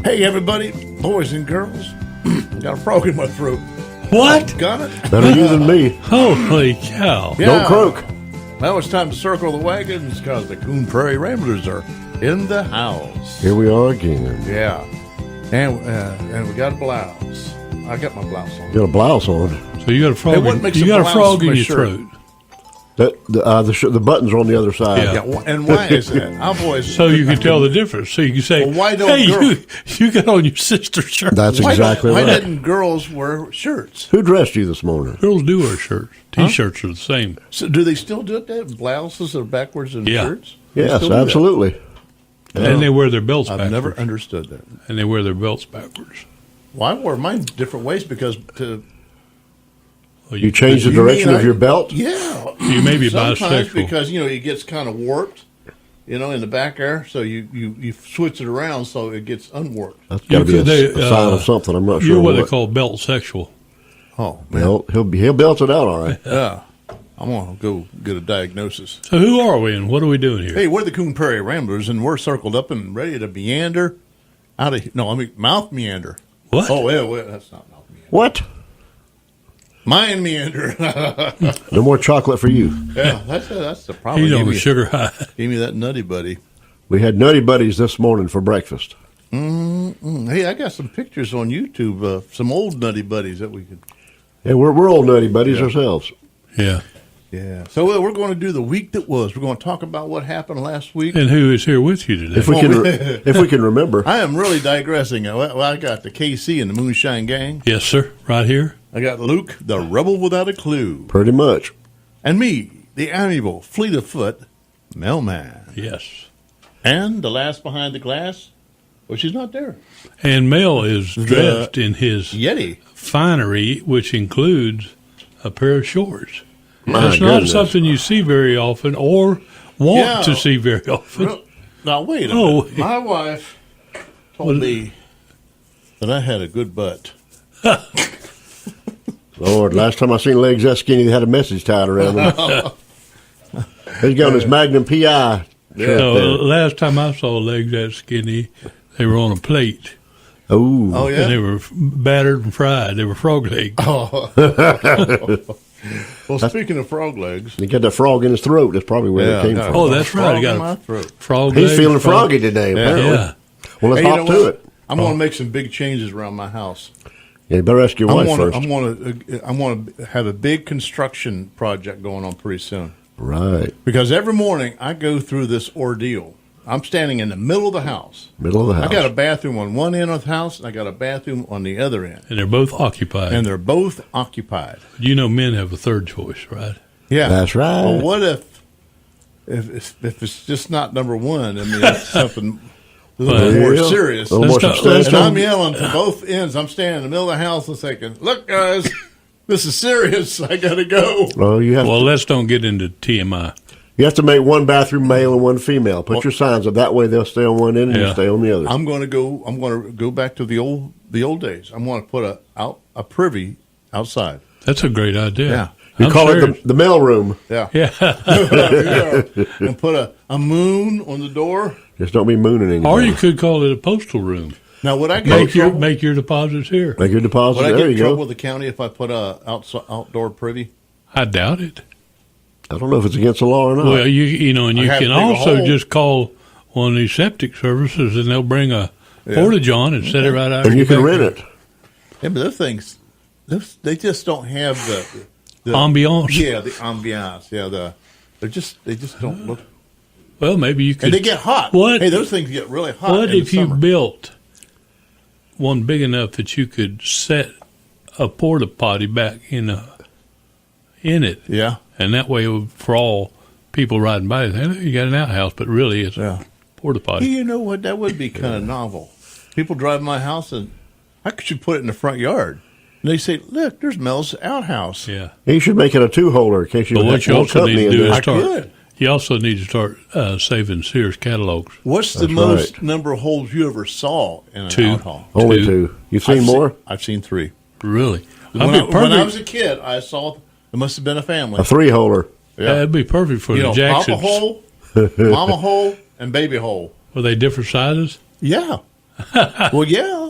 Hey, everybody, boys and girls. Got a frog in my throat. What? Got it? Better you than me. Holy cow. Yeah. Don't croak. Now it's time to circle the wagons because the Coon Prairie Ramblers are in the house. Here we are again. Yeah. And we got a blouse. I got my blouse on. You got a blouse on. So you got a frog, Hey, what makes you a got a blouse frog from in a your shirt? throat. The buttons are on the other side. Yeah. Yeah, and why is that? I've always So you can tell the difference. So you can say, Well, why don't hey, girls- you got on your sister's shirt. That's why exactly why right. didn't girls wear shirts? Who dressed you this morning? Girls do wear shirts. T-shirts are the same. So do they still do that? Blouses are backwards in Yeah. shirts? They Yes, still do that? absolutely. And they wear their belts I've backwards. never understood that. And they wear their belts backwards. Well, I wore mine different ways because Well, You change the You direction mean of your belt? Yeah. You may be Sometimes bisexual. because, it gets kind of warped, in the back there. So you switch it around so it gets unwarped. That's got to be They- a sign of something. I'm not You're sure what they what. call belt sexual. Oh, man. Well, he'll belt it out all right. Yeah. I'm going to go get a diagnosis. So who are we and what are we doing here? Hey, we're the Coon Prairie Ramblers, and we're circled up and ready to meander mouth meander. What? Oh, well, that's not mouth meander. What? Mind meander. No more chocolate for you. Yeah, that's the problem. He's on Give a me- sugar high. Give me that nutty buddy. We had Nutty Buddies this morning for breakfast. Hey, I got some pictures on YouTube of some old nutty buddies that we could. Hey, we're old Nutty Buddies Yeah. ourselves. Yeah. Yeah. So we're going to do the week that was. We're going to talk about what happened last week. And who is here with you today? If we can remember. I am really digressing. Well, I got the KC and the Moonshine Gang. Yes, sir. Right here. I got Luke, the rebel without a clue, Pretty much. and me, the amiable, fleet of foot mailman. Yes. And the last behind the glass, well, she's not there. And Mel is dressed in his Yeti. finery, which includes a pair of shorts. My That's not goodness. something you see very often or want to see very often. Real- Now wait a Oh. minute. My wife told me that I had a good butt. Lord, last time I seen legs that skinny, they had a message tied around them. He's got his Magnum PI. shirt So, there. last time I saw legs that skinny, they were on a plate. Ooh. Oh And they yeah. were battered and fried. They were frog legs. Well, speaking of frog legs, He got that frog in his throat. That's probably where it came got from. Oh, that's right. frog I got in a my throat. frog He's legs, feeling frog- froggy today, apparently. Yeah. Well, let's Hey, you hop know to what? it. I'm going to make some big changes around my house. Yeah, you better ask your wife first. I'm going to have a big construction project going on pretty soon. Right. Because every morning I go through this ordeal. I'm standing in the middle of the house. Middle of the house. I got a bathroom on one end of the house, and I got a bathroom on the other end. And they're both occupied. And they're both occupied. You know men have a third choice, right? Yeah. That's right. Well, what if it's just not number one? I mean, it's something a little Well, more yeah. serious. A little more Let's not- substantial. And I'm yelling to both ends. I'm standing in the middle of the house and thinking, look, guys, this is serious. I got to go. Well, you have, Well, let's don't get into TMI. you have to make one bathroom male and one female. Put your signs up. That way they'll stay on one end and you Yeah. stay on the other. I'm going to go back to the old days. I'm going to put a privy outside. That's a great idea. Yeah. You I'm call serious. it the mail room. Yeah. Yeah. Yeah. And put a moon on the door. Just don't be mooning anymore. Or you could call it a postal room. Now, would I get in trouble? Make your deposits here. Make your deposit. Would I There get in you trouble go. with the county if I put a outdoor privy? I doubt it. I don't know if it's against the law or not. Well, you know, and you I have can to dig a also hole. just call one of these septic services, and they'll bring a portage on and set it right out. and you your can back rent door. it. Yeah, but those things, they just don't have the Ambiance. Yeah, the ambiance. Yeah, they just don't look. Well, maybe you could. And they get hot. What? Hey, those things get really hot. What in if the you summer. built one big enough that you could set a porta potty back in it, Yeah, and that way, for all people riding by, they think, you got an outhouse, but really it's yeah. a porta Hey, potty. you know what? That would be kind of novel. People drive my house and I should put it in the front yard. And they say, "Look, there's Mel's outhouse." Yeah. You should make it a two-holder in case you But have what you more also company need to in do there. is I start. could. You also need to start saving Sears catalogs. What's the That's most right. number of holes you ever saw in an Two. outhouse? Only two. You've seen more? I've seen three. Really? When That'd be I perfect. was a kid, I saw it must have been a family. A three-holder. That'd be perfect for the Papa Jacksons. hole, mama hole, and baby hole. Were they different sizes? Yeah. Well, yeah.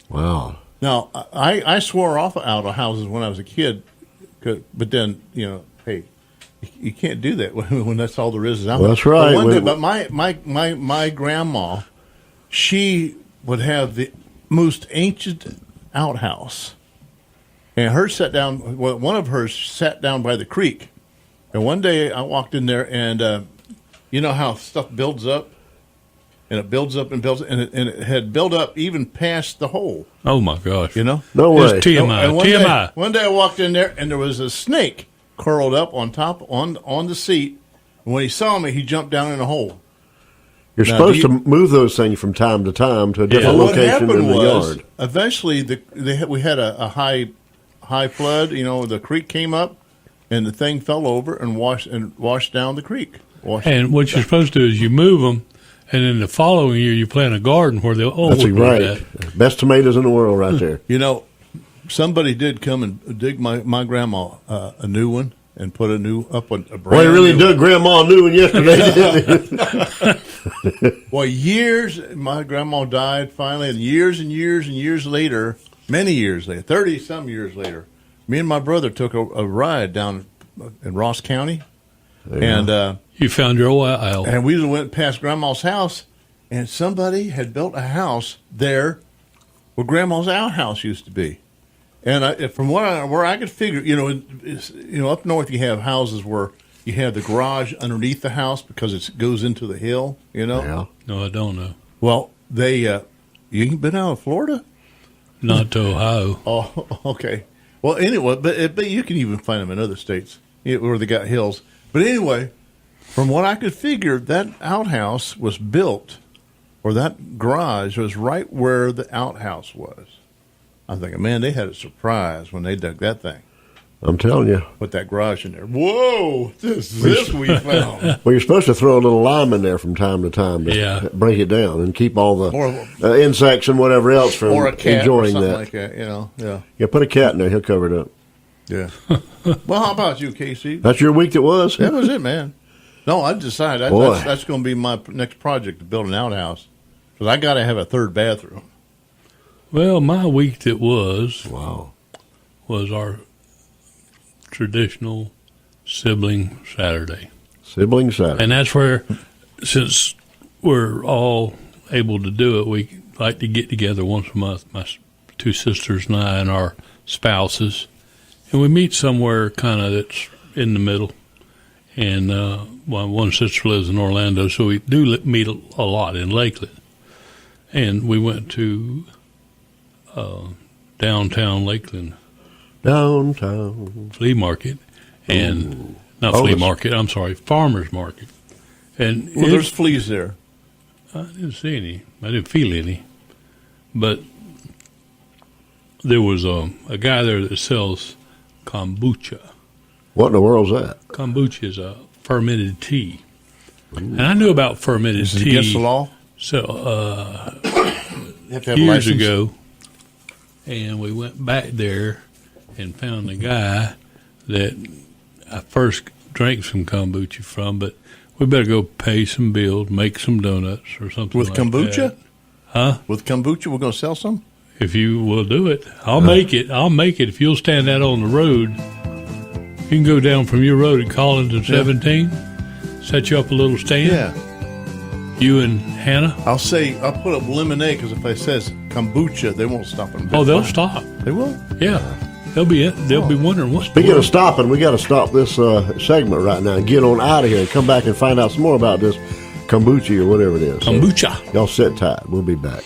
Wow. Now, I swore off out of houses when I was a kid, but then, hey, you can't do that when that's all there is out. Well, that's right. But my grandma, she would have the most ancient outhouse, and one of hers sat down by the creek, and one day I walked in there, and you know how stuff builds up, and it builds up and builds, and it had built up even past the hole. Oh my gosh! No It's way. TMI. And TMI. one day I walked in there, and there was a snake curled up on top on the seat. And when he saw me, he jumped down in a hole. You're Now, supposed to move those things from time to time to a different What location happened in the was, yard. eventually we had a high flood. The creek came up, and the thing fell over and washed down the creek. And what you're supposed to do is you move them, and then the following year you plant a garden where they'll That's always right. that. Best tomatoes in the world right there. Somebody did come and dig my grandma a new one and put a brand Well, he really new dug Grandma a new one yesterday, didn't he? Well, my grandma died finally, and years and years later, many years later, 30-some years later, me and my brother took a ride down in Ross County, and You found your old owl. and we went past Grandma's house, and somebody had built a house there where Grandma's outhouse used to be. And from where I could figure, up north you have houses where you have the garage underneath the house because it goes into the hill, Yeah. No, I don't know. Well, you ain't been out of Florida? Not to Ohio. Oh, okay. Well, anyway, but you can even find them in other states where they got hills. But anyway, from what I could figure, that outhouse was built, or that garage was right where the outhouse was. I'm thinking, man, they had a surprise when they dug that thing. I'm telling you. Put that garage in there. Whoa, this we found. Well, you're supposed to throw a little lime in there from time to time to break it down and keep all the insects and whatever else from Or a cat enjoying or something that. like that, Yeah. Yeah, put a cat in there. He'll cover it up. Yeah. Well, how about you, Casey? That's your week that was? That was it, man. No, I decided Boy. that's going to be my next project, to build an outhouse. Because I got to have a third bathroom. Well, my week that was Wow. our traditional sibling Saturday. Sibling Saturday. And that's where, since we're all able to do it, we like to get together once a month, my two sisters and I and our spouses, and we meet somewhere kind of that's in the middle. And one sister lives in Orlando, so we do meet a lot in Lakeland. And we went to downtown Lakeland Downtown. flea market, and not flea market. I'm sorry, farmers market. And Well, there's fleas there. I didn't see any. I didn't feel any. But there was a guy there that sells kombucha. What in the world's that? Kombucha is a fermented tea. And I knew about fermented Is it tea. against the law? So You have to have a years license? ago, and we went back there and found the guy that I first drank some kombucha from, but we better go pay some bills, make some donuts or something With like kombucha? that. Huh? With kombucha, we're going to sell some? If you will do it, I'll make it. I'll make it. If you'll stand out on the road, you can go down from your road at Collins and 17, set you up a little stand. Yeah. You and Hannah. I'll put up lemonade, because if it says kombucha, they won't stop and Oh, they'll stop. They will? Yeah. They'll be wondering what's Speaking of stopping, we got to stop this segment right now and get on out of here and come back and find out some more about this kombucha or whatever it is. kombucha. Y'all sit tight. We'll be back.